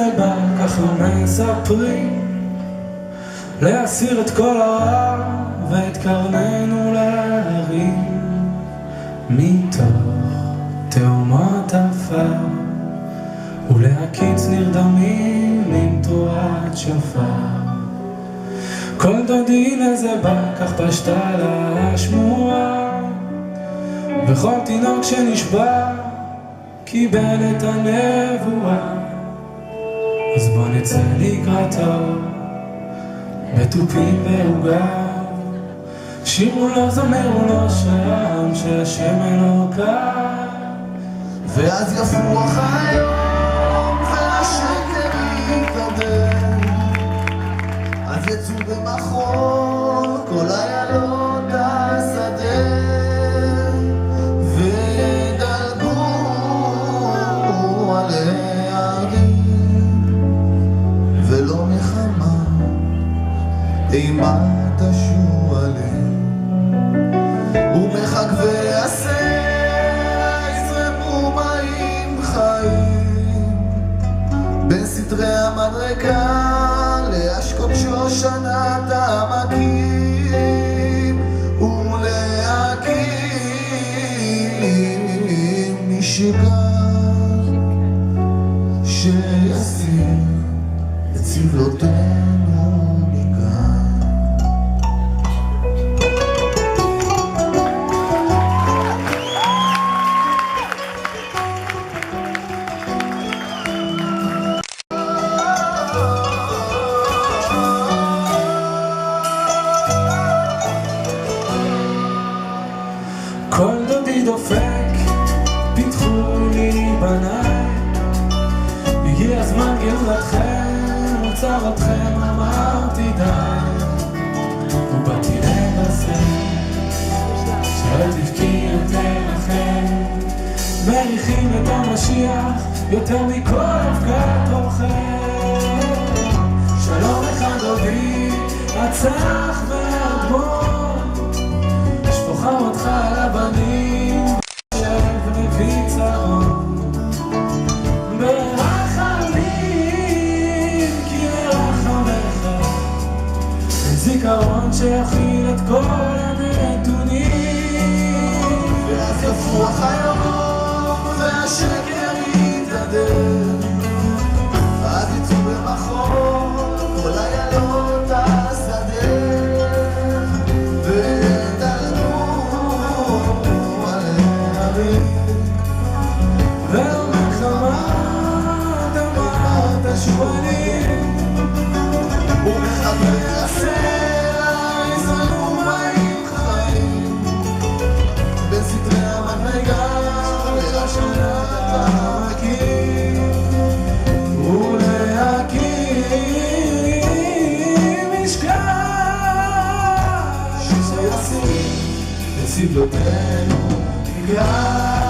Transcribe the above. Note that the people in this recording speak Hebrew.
זה בא, כך לא מספרים, להסיר את כל הרע ואת קרננו להרים מתוך תאומות עפר, ולהקיץ נרדמים עם תרועת שופר. כל דודי לזה בא, כך פשטה לה השמועה, וכל תינוק שנשבע קיבל את הנבואה. אז בוא נצא לקראתו בתופים ועוגה, שירו לו זמרו לו שם שהשם אלוקה. ואז יפוח היום והשקר יתערדל, אז יצאו במחול כל איילות השדה, וידלגו על הערים, ולא נחמה אימה תשו עליהם, ומחגבי הסלע יזרמו מים חיים, בין סתרי המדרגה להשקות שושנת העמקים, ולהקים משגר שיסיר את סבלותינו מכאן. כל דודי דופק, פיתחו לי בניי, הגיע הזמן גאולתכם, מוצר אתכם, אמרתי די. ובאתי לבשר שתבכי יותר לכם, מריחים את המשיח יותר מכל אבקת אורחם. שלום לך דודי, הצח והאדמון, שפוחה אותך על הבנים, שב מביא צרון ברחמים, כי ירחמך את זיכרון שיכיל את כל הנתונים. ואז יפוח היום והשקר יתעדל, אז יצאו במחול כל איילות השדה, השבונים, ומחגבי הסלע יזרמו מים חיים, בין סתרי המדרגה להשקות העמקים, ולהקים משגר שיסיר את סבלותינו מכאן.